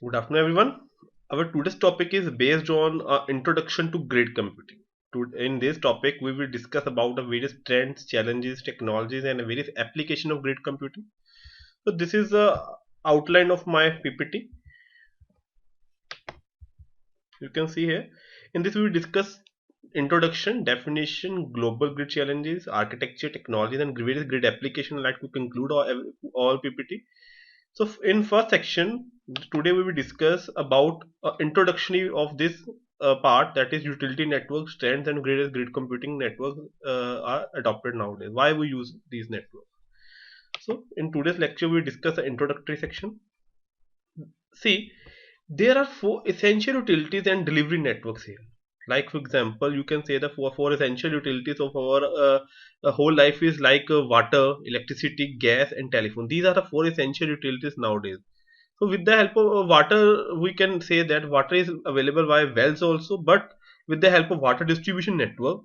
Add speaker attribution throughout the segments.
Speaker 1: Good afternoon, everyone. Our today's topic is based on introduction to grid computing. In this topic, we will discuss about the various trends, challenges, technologies, and various application of grid computing. So this is the outline of my PPT. You can see here. In this, we will discuss introduction, definition, global grid challenges, architecture, technologies, and various grid application. I'd like to conclude all PPT. So in first section, today we will discuss about introduction of this part, that is utility networks, trends and grid computing networks are adopted nowadays. Why we use these networks? So in today's lecture we discuss the introductory section. See, there are four essential utilities and delivery networks here. Like for example, you can say the four essential utilities of our whole life is like water, electricity, gas, and telephone. These are the four essential utilities nowadays. So with the help of water, we can say that water is available via wells also, but with the help of water distribution network,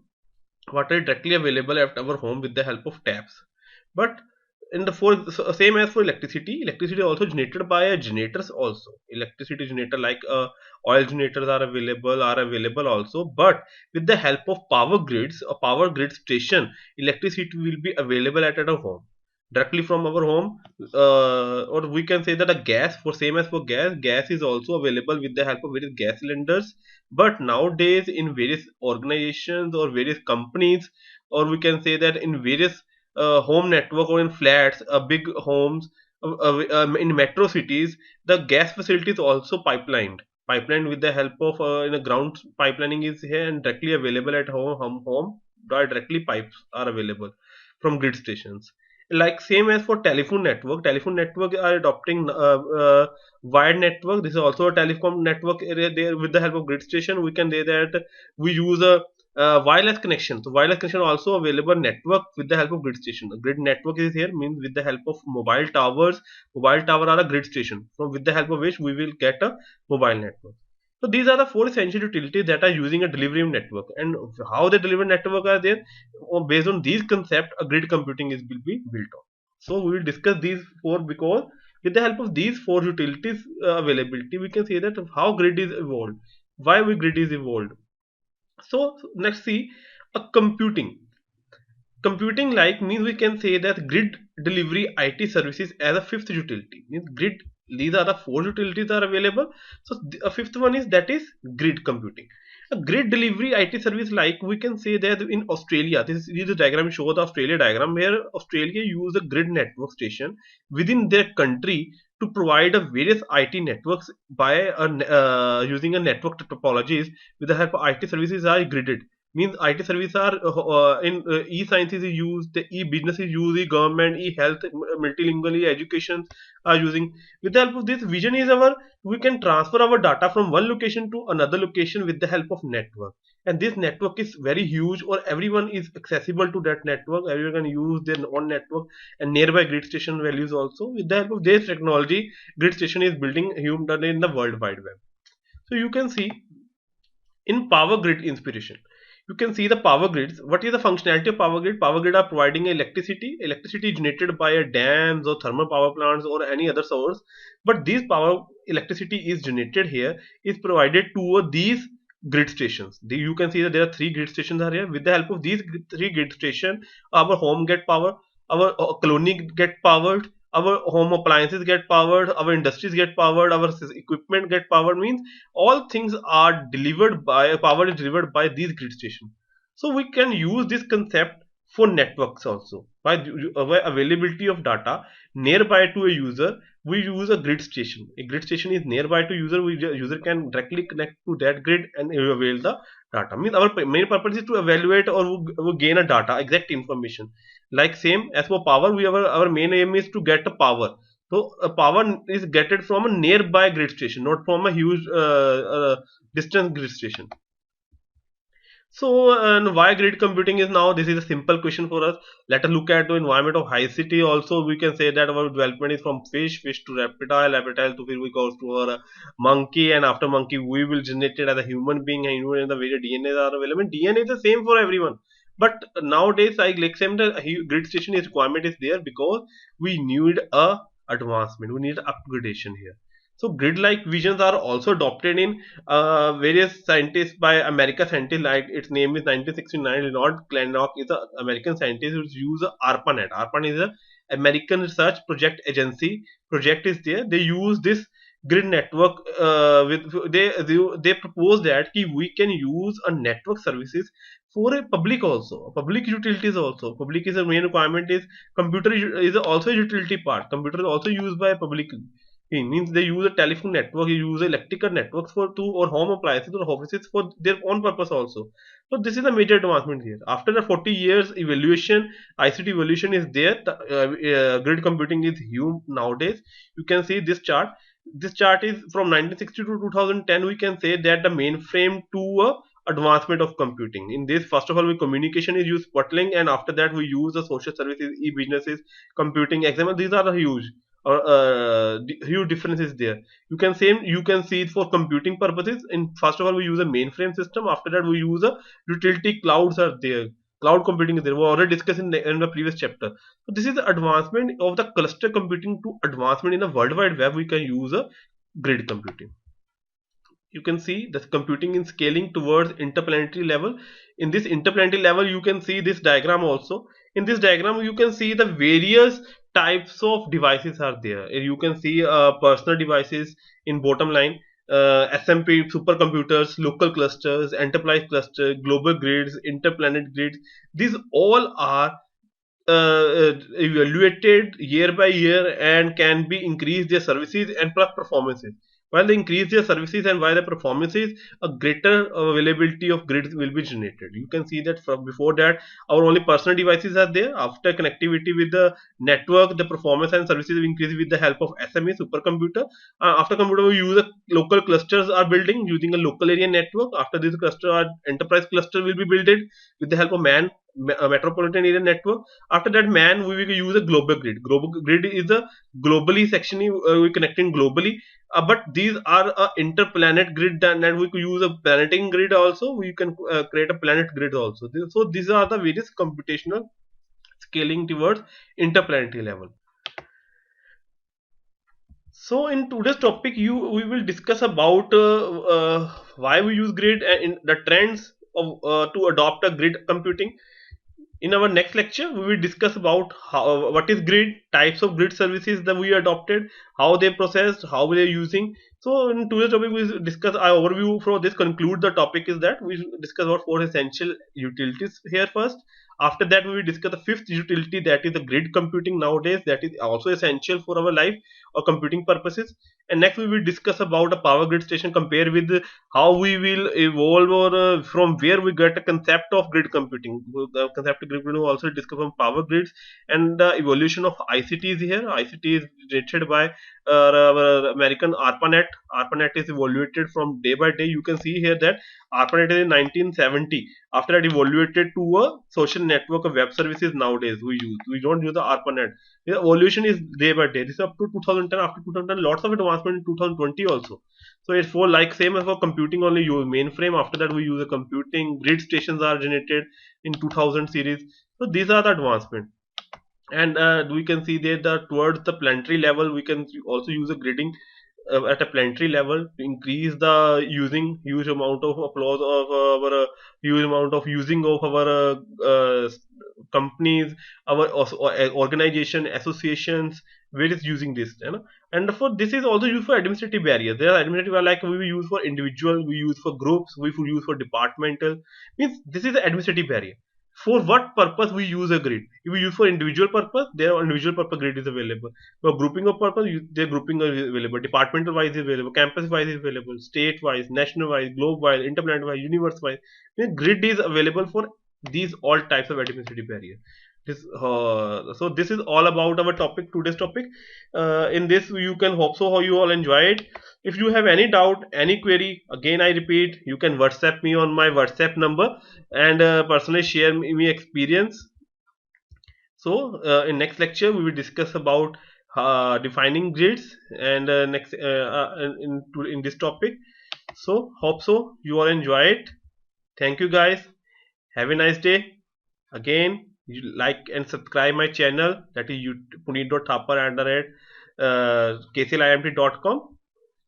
Speaker 1: water is directly available at our home with the help of taps. But in the same as for electricity, electricity also generated by generators also. Electricity generator like oil generators are available also. But with the help of power grids, a power grid station, electricity will be available at our home directly from our home, or we can say that a gas for same as for gas is also available with the help of various gas cylinders. But nowadays in various organizations or various companies, or we can say that in various home network or in flats, big homes, in metro cities, the gas facility is also pipelined with the help of in a ground pipelining is here and directly available at home. Directly pipes are available from grid stations. Like same as for telephone network are adopting wired network. This is also a telecom network area there. With the help of grid station, we can say that we use a wireless connection. So wireless connection also available network with the help of grid station. The grid network is here, means with the help of mobile towers. Mobile tower are a grid station from with the help of which we will get a mobile network. So these are the four essential utilities that are using a delivery network, and how the delivery network are there. Based on these concept, a grid computing is will be built on. So we will discuss these four because with the help of these four utilities availability, we can say that how grid is evolved, why we grid is evolved. So let's see a computing like means we can say that grid delivery IT services as a fifth utility. Means grid, these are the four utilities are available. So a fifth one is that is grid computing. A grid delivery IT service, like we can say that in Australia, this diagram show the Australia diagram where Australia use a grid network station within their country to provide a various IT networks by using a network topologies. With the help of IT services are gridded, means IT services are in e-sciences is used, the e-business is used, e-government, e-health, multilingual e-education are using. With the help of this vision is our, we can transfer our data from one location to another location with the help of network. And this network is very huge, or everyone is accessible to that network. Everyone can use their own network and nearby grid station values also. With the help of this technology, grid station is building human in the world wide web. So you can see in power grid inspiration, you can see the power grids. What is the functionality of power grid? Power grid are providing electricity generated by a dams or thermal power plants or any other source. But this power electricity is generated here is provided to these grid stations. You can see that there are three grid stations are here. With the help of these three grid stations, our home get power, our colony get powered, our home appliances get powered, our industries get powered, our equipment get powered. Means all things are delivered by, power is delivered by these grid stations. So we can use this concept for networks also. By availability of data nearby to a user, we use a grid station. A grid station is nearby to user. User can directly connect to that grid and avail the data. Means our main purpose is to evaluate or we gain a data, exact information. Like same as for power, our main aim is to get a power. So power is getted from a nearby grid station, not from a huge distance grid station. So, and why grid computing is now? This is a simple question for us. Let us look at the environment of high city. Also, we can say that our development is from fish to reptile to here we go to our monkey, and after monkey we will generate it as a human being, and human and the very DNA are available. DNA is the same for everyone. But nowadays, I like same the grid station is requirement is there because we need a advancement. We need upgradation here. So grid-like visions are also adopted in various scientists by American scientists. Like its name is 1969. Leonard Kleinrock is an American scientist who uses ARPANET. ARPANET is a American Research Project Agency. Project is there. They use this grid network. They propose that we can use a network services for a public also, public utilities also. Public is a main requirement is computer is also a utility part. Computer is also used by public. It means they use a telephone network, you use electrical networks for to or home appliances or offices for their own purpose also. So this is a major advancement here. After the 40 years evolution, ICT evolution is there. Grid computing is huge nowadays. You can see this chart. This chart is from 1960 to 2010. We can say that the mainframe to advancement of computing. In this, first of all, we communication is used bottling, and after that we use the social services, e-businesses, computing, example. These are the huge differences there. You can see it for computing purposes. In first of all, we use a mainframe system. After that, we use a utility clouds are there. Cloud computing is there. We already discussed in the previous chapter. So this is the advancement of the cluster computing to advancement in the World Wide Web. We can use a grid computing. You can see that computing is scaling towards interplanetary level. In this interplanetary level, you can see this diagram also. In this diagram, you can see the various types of devices are there. You can see personal devices in bottom line, SMP supercomputers, local clusters, enterprise cluster, global grids, interplanet grids. These all are evaluated year by year and can be increased their services and plus performances. While they increase their services and while the performances, a greater availability of grids will be generated. You can see that from before that, our only personal devices are there. After connectivity with the network, the performance and services will increase with the help of SMA supercomputer. After computer, we use a local clusters are building using a local area network. After this cluster, our enterprise cluster will be built with the help of metropolitan area network. After that, we will use a global grid. Global grid is a globally section we connecting globally. But these are a interplanet grid, and we could use a planeting grid also. We can create a planet grid also. So these are the various computational scaling towards interplanetary level. So in today's topic, we will discuss about why we use grid and in the trends of to adopt a grid computing. In our next lecture, we will discuss about what is grid, types of grid services that we adopted, how they processed, how they are using. So in today's topic, we discuss our overview. For this, conclude the topic is that we discuss about four essential utilities here first. After that, we will discuss the fifth utility, that is the grid computing nowadays, that is also essential for our life or computing purposes. And next, we will discuss about a power grid station, compare with how we will evolve or from where we get a concept of grid computing. The concept of grid computing will also discuss from power grids and the evolution of ICT is here. ICT is generated by our American ARPANET. ARPANET is evaluated from day by day. You can see here that ARPANET is in 1970. After that, evaluated to a social network of web services nowadays we use. We don't use the ARPANET. The evolution is day by day. This is up to 2010. After 2010, lots of advancement in 2020 also. So it's for like same as for computing, only use mainframe. After that, we use a computing. Grid stations are generated in 2000 series. So these are the advancement. And we can see there that towards the planetary level, we can also use a gridding at a planetary level to increase the using huge amount of applause of our huge amount of using of our companies, our organization, associations, where is using this, you know. And for this is also used for administrative barriers. There are administrative like we use for individual, we use for groups, we use for departmental. Means this is the administrative barrier. For what purpose we use a grid? If we use for individual purpose, their individual purpose grid is available. For grouping of purpose, their grouping is available. Departmental wise is available. Campus wise is available. State wise, national wise, globe wise, interplanet wise, universe wise. The grid is available for these all types of administrative barrier. So this is all about our topic, today's topic. In this, you can hope so how you all enjoy it. If you have any doubt, any query, again I repeat, you can WhatsApp me on my WhatsApp number and personally share me experience. So in next lecture we will discuss about defining grids and next in this topic. So hope so you all enjoy it. Thank you guys. Have a nice day. Again, you like and subscribe my channel, that is puneet.thapar @kclimt.com.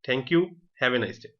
Speaker 1: Thank you. Have a nice day.